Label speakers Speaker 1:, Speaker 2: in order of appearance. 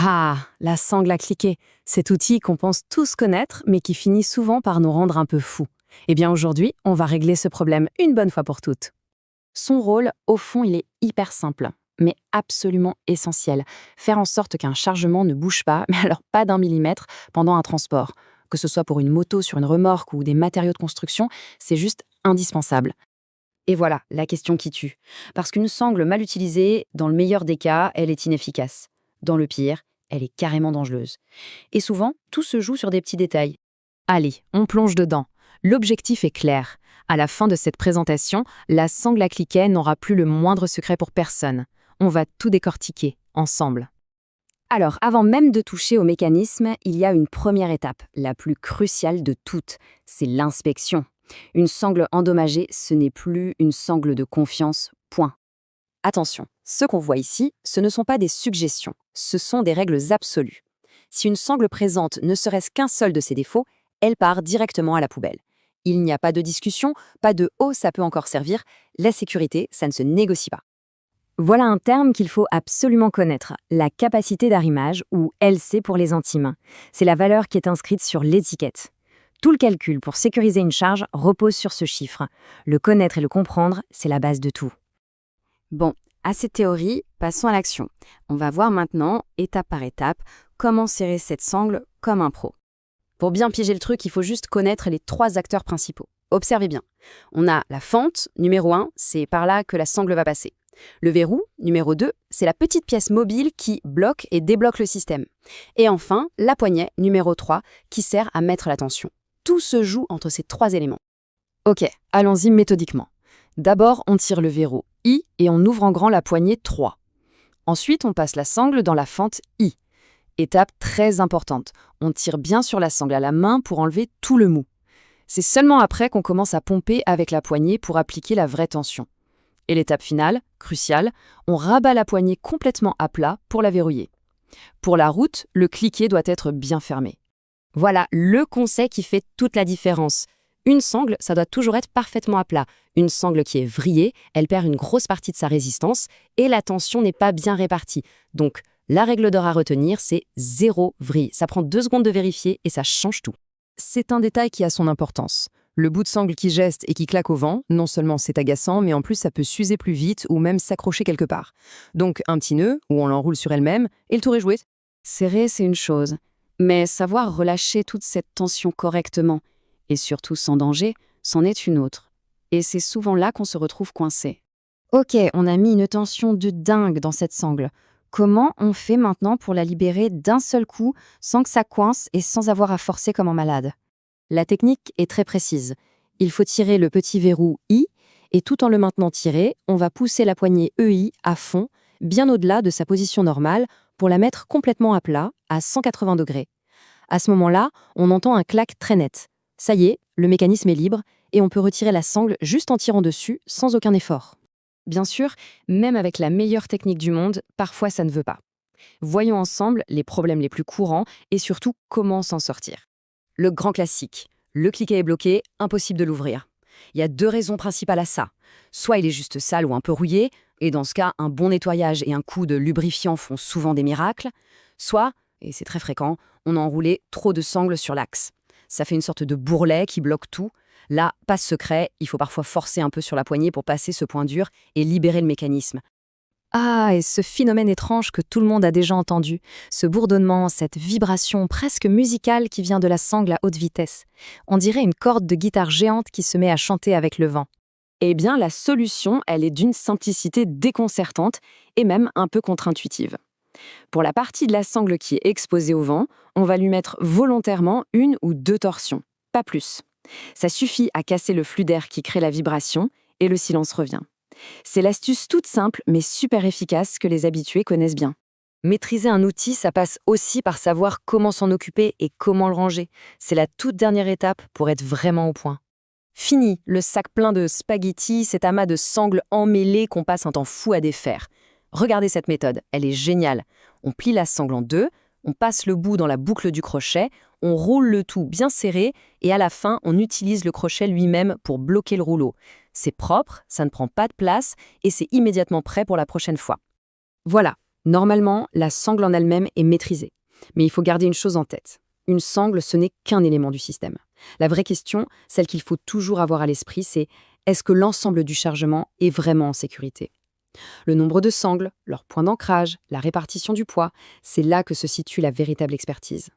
Speaker 1: Ah, la sangle à cliquer, cet outil qu'on pense tous connaître, mais qui finit souvent par nous rendre un peu fous. Eh bien aujourd'hui, on va régler ce problème une bonne fois pour toutes. Son rôle, au fond, il est hyper simple, mais absolument essentiel. Faire en sorte qu'un chargement ne bouge pas, mais alors pas d'un millimètre, pendant un transport. Que ce soit pour une moto sur une remorque ou des matériaux de construction, c'est juste indispensable. Et voilà, la question qui tue. Parce qu'une sangle mal utilisée, dans le meilleur des cas, elle est inefficace. Dans le pire, elle est carrément dangereuse. Et souvent, tout se joue sur des petits détails. Allez, on plonge dedans. L'objectif est clair. À la fin de cette présentation, la sangle à cliquet n'aura plus le moindre secret pour personne. On va tout décortiquer, ensemble. Alors, avant même de toucher au mécanisme, il y a une première étape, la plus cruciale de toutes, c'est l'inspection. Une sangle endommagée, ce n'est plus une sangle de confiance, point. Attention, ce qu'on voit ici, ce ne sont pas des suggestions, ce sont des règles absolues. Si une sangle présente ne serait-ce qu'un seul de ses défauts, elle part directement à la poubelle. Il n'y a pas de discussion, pas de «oh, ça peut encore servir», la sécurité, ça ne se négocie pas. Voilà un terme qu'il faut absolument connaître, la capacité d'arrimage, ou LC pour les intimes. C'est la valeur qui est inscrite sur l'étiquette. Tout le calcul pour sécuriser une charge repose sur ce chiffre. Le connaître et le comprendre, c'est la base de tout. Bon, assez de théorie, passons à l'action. On va voir maintenant, étape par étape, comment serrer cette sangle comme un pro. Pour bien piéger le truc, il faut juste connaître les trois acteurs principaux. Observez bien. On a la fente, numéro 1, c'est par là que la sangle va passer. Le verrou, numéro 2, c'est la petite pièce mobile qui bloque et débloque le système. Et enfin, la poignée, numéro 3, qui sert à mettre la tension. Tout se joue entre ces trois éléments. Ok, allons-y méthodiquement. D'abord, on tire le verrou I et on ouvre en grand la poignée 3. Ensuite, on passe la sangle dans la fente I. Étape très importante, on tire bien sur la sangle à la main pour enlever tout le mou. C'est seulement après qu'on commence à pomper avec la poignée pour appliquer la vraie tension. Et l'étape finale, cruciale, on rabat la poignée complètement à plat pour la verrouiller. Pour la route, le cliquet doit être bien fermé. Voilà le conseil qui fait toute la différence. Une sangle, ça doit toujours être parfaitement à plat. Une sangle qui est vrillée, elle perd une grosse partie de sa résistance et la tension n'est pas bien répartie. Donc, la règle d'or à retenir, c'est 0 vrille. Ça prend 2 secondes de vérifier et ça change tout. C'est un détail qui a son importance. Le bout de sangle qui geste et qui claque au vent, non seulement c'est agaçant, mais en plus ça peut s'user plus vite ou même s'accrocher quelque part. Donc un petit nœud, ou on l'enroule sur elle-même, et le tour est joué. Serrer, c'est une chose. Mais savoir relâcher toute cette tension correctement, et surtout sans danger, c'en est une autre. Et c'est souvent là qu'on se retrouve coincé. Ok, on a mis une tension de dingue dans cette sangle. Comment on fait maintenant pour la libérer d'un seul coup, sans que ça coince et sans avoir à forcer comme un malade? La technique est très précise. Il faut tirer le petit verrou I, et tout en le maintenant tiré, on va pousser la poignée EI à fond, bien au-delà de sa position normale, pour la mettre complètement à plat, à 180 degrés. À ce moment-là, on entend un clac très net. Ça y est, le mécanisme est libre, et on peut retirer la sangle juste en tirant dessus, sans aucun effort. Bien sûr, même avec la meilleure technique du monde, parfois ça ne veut pas. Voyons ensemble les problèmes les plus courants et surtout comment s'en sortir. Le grand classique, le cliquet est bloqué, impossible de l'ouvrir. Il y a 2 raisons principales à ça. Soit il est juste sale ou un peu rouillé, et dans ce cas, un bon nettoyage et un coup de lubrifiant font souvent des miracles. Soit, et c'est très fréquent, on a enroulé trop de sangles sur l'axe. Ça fait une sorte de bourrelet qui bloque tout. Là, pas de secret, il faut parfois forcer un peu sur la poignée pour passer ce point dur et libérer le mécanisme. Ah, et ce phénomène étrange que tout le monde a déjà entendu, ce bourdonnement, cette vibration presque musicale qui vient de la sangle à haute vitesse. On dirait une corde de guitare géante qui se met à chanter avec le vent. Eh bien, la solution, elle est d'une simplicité déconcertante et même un peu contre-intuitive. Pour la partie de la sangle qui est exposée au vent, on va lui mettre volontairement 1 ou 2 torsions, pas plus. Ça suffit à casser le flux d'air qui crée la vibration et le silence revient. C'est l'astuce toute simple mais super efficace que les habitués connaissent bien. Maîtriser un outil, ça passe aussi par savoir comment s'en occuper et comment le ranger. C'est la toute dernière étape pour être vraiment au point. Fini, le sac plein de spaghettis, cet amas de sangles emmêlées qu'on passe un temps fou à défaire. Regardez cette méthode, elle est géniale. On plie la sangle en 2, on passe le bout dans la boucle du crochet, on roule le tout bien serré et à la fin, on utilise le crochet lui-même pour bloquer le rouleau. C'est propre, ça ne prend pas de place et c'est immédiatement prêt pour la prochaine fois. Voilà, Normalement, la sangle en elle-même est maîtrisée. Mais il faut garder une chose en tête. Une sangle, ce n'est qu'un élément du système. La vraie question, celle qu'il faut toujours avoir à l'esprit, c'est est-ce que l'ensemble du chargement est vraiment en sécurité? Le nombre de sangles, leur point d'ancrage, la répartition du poids, c'est là que se situe la véritable expertise.